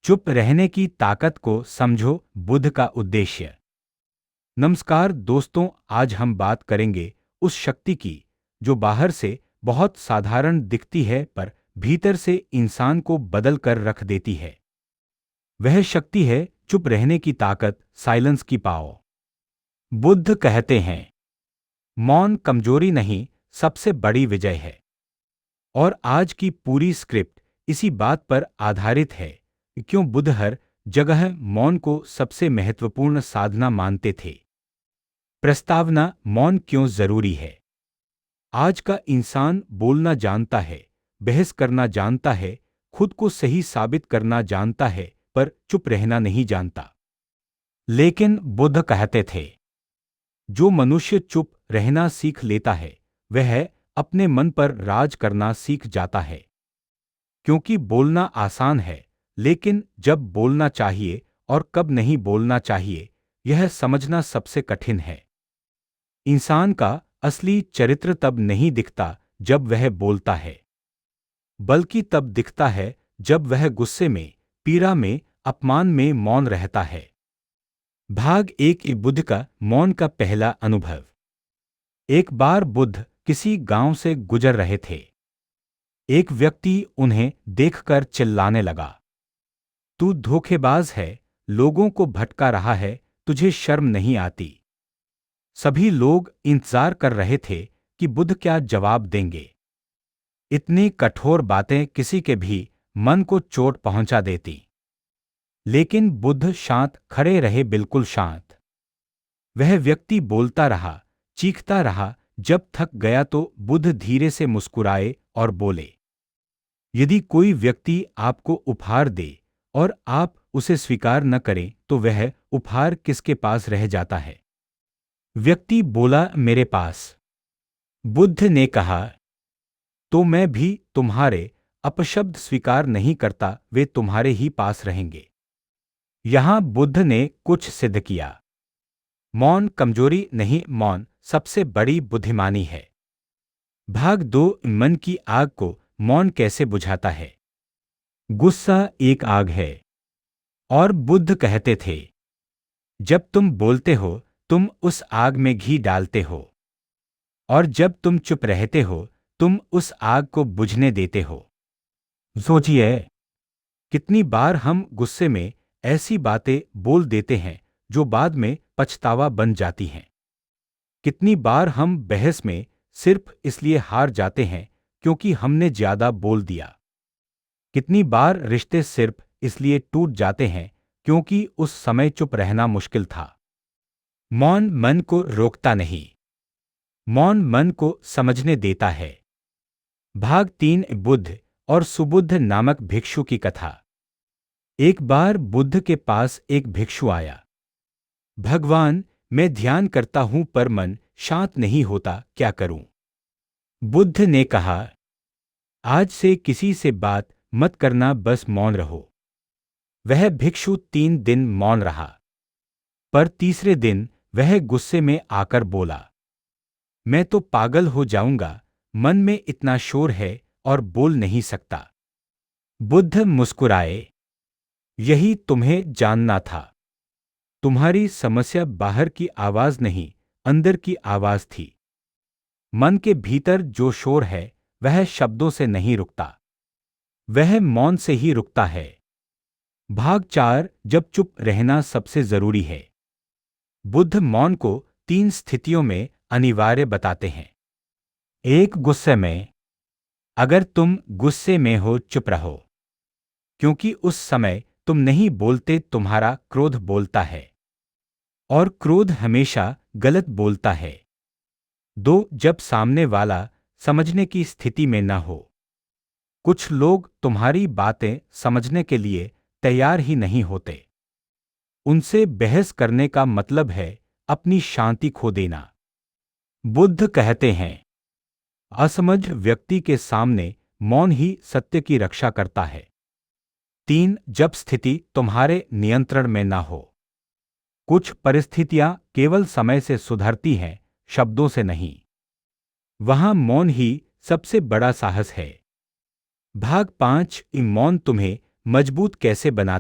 चुप रहने की ताकत को समझो। बुद्ध का उद्देश्य। नमस्कार दोस्तों, आज हम बात करेंगे उस शक्ति की जो बाहर से बहुत साधारण दिखती है पर भीतर से इंसान को बदल कर रख देती है। वह शक्ति है चुप रहने की ताकत, साइलेंस की पावर। बुद्ध कहते हैं, मौन कमजोरी नहीं, सबसे बड़ी विजय है। और आज की पूरी स्क्रिप्ट इसी बात पर आधारित है। क्यों बुद्ध हर जगह मौन को सबसे महत्वपूर्ण साधना मानते थे। प्रस्तावना: मौन क्यों जरूरी है। आज का इंसान बोलना जानता है, बहस करना जानता है, खुद को सही साबित करना जानता है, पर चुप रहना नहीं जानता। लेकिन बुद्ध कहते थे, जो मनुष्य चुप रहना सीख लेता है वह अपने मन पर राज करना सीख जाता है। क्योंकि बोलना आसान है, लेकिन जब बोलना चाहिए और कब नहीं बोलना चाहिए, यह समझना सबसे कठिन है। इंसान का असली चरित्र तब नहीं दिखता जब वह बोलता है, बल्कि तब दिखता है जब वह गुस्से में, पीड़ा में, अपमान में मौन रहता है। भाग 1: बुद्ध का मौन का पहला अनुभव। एक बार बुद्ध किसी गांव से गुजर रहे थे। एक व्यक्ति उन्हें देखकर चिल्लाने लगा, तू धोखेबाज है, लोगों को भटका रहा है, तुझे शर्म नहीं आती। सभी लोग इंतजार कर रहे थे कि बुद्ध क्या जवाब देंगे। इतनी कठोर बातें किसी के भी मन को चोट पहुंचा देती। लेकिन बुद्ध शांत खड़े रहे, बिल्कुल शांत। वह व्यक्ति बोलता रहा, चीखता रहा। जब थक गया तो बुद्ध धीरे से मुस्कुराए और बोले, यदि कोई व्यक्ति आपको उपहार दे और आप उसे स्वीकार न करें तो वह उपहार किसके पास रह जाता है। व्यक्ति बोला, मेरे पास। बुद्ध ने कहा, तो मैं भी तुम्हारे अपशब्द स्वीकार नहीं करता, वे तुम्हारे ही पास रहेंगे। यहां बुद्ध ने कुछ सिद्ध किया। मौन कमजोरी नहीं, मौन सबसे बड़ी बुद्धिमानी है। भाग 2: मन की आग को मौन कैसे बुझाता है। गुस्सा एक आग है। और बुद्ध कहते थे, जब तुम बोलते हो तुम उस आग में घी डालते हो, और जब तुम चुप रहते हो तुम उस आग को बुझने देते हो। सोचिए, कितनी बार हम गुस्से में ऐसी बातें बोल देते हैं जो बाद में पछतावा बन जाती हैं। कितनी बार हम बहस में सिर्फ इसलिए हार जाते हैं क्योंकि हमने ज्यादा बोल दिया। कितनी बार रिश्ते सिर्फ इसलिए टूट जाते हैं क्योंकि उस समय चुप रहना मुश्किल था। मौन मन को रोकता नहीं, मौन मन को समझने देता है। भाग 3: बुद्ध और सुबुद्ध नामक भिक्षु की कथा। एक बार बुद्ध के पास एक भिक्षु आया। भगवान, मैं ध्यान करता हूं पर मन शांत नहीं होता, क्या करूं। बुद्ध ने कहा, आज से किसी से बात मत करना, बस मौन रहो। वह भिक्षु 3 दिन मौन रहा, पर तीसरे दिन वह गुस्से में आकर बोला, मैं तो पागल हो जाऊंगा, मन में इतना शोर है और बोल नहीं सकता। बुद्ध मुस्कुराए, यही तुम्हें जानना था। तुम्हारी समस्या बाहर की आवाज नहीं, अंदर की आवाज थी। मन के भीतर जो शोर है वह शब्दों से नहीं रुकता, वह मौन से ही रुकता है। भाग 4: जब चुप रहना सबसे जरूरी है। बुद्ध मौन को 3 स्थितियों में अनिवार्य बताते हैं। 1, गुस्से में। अगर तुम गुस्से में हो चुप रहो, क्योंकि उस समय तुम नहीं बोलते, तुम्हारा क्रोध बोलता है, और क्रोध हमेशा गलत बोलता है। 2, जब सामने वाला समझने की स्थिति में न हो। कुछ लोग तुम्हारी बातें समझने के लिए तैयार ही नहीं होते। उनसे बहस करने का मतलब है अपनी शांति खो देना। बुद्ध कहते हैं, असमझ व्यक्ति के सामने मौन ही सत्य की रक्षा करता है। 3, जब स्थिति तुम्हारे नियंत्रण में ना हो। कुछ परिस्थितियां केवल समय से सुधरती हैं, शब्दों से नहीं। वहां मौन ही सबसे बड़ा साहस है। भाग 5: मौन तुम्हें मजबूत कैसे बनाता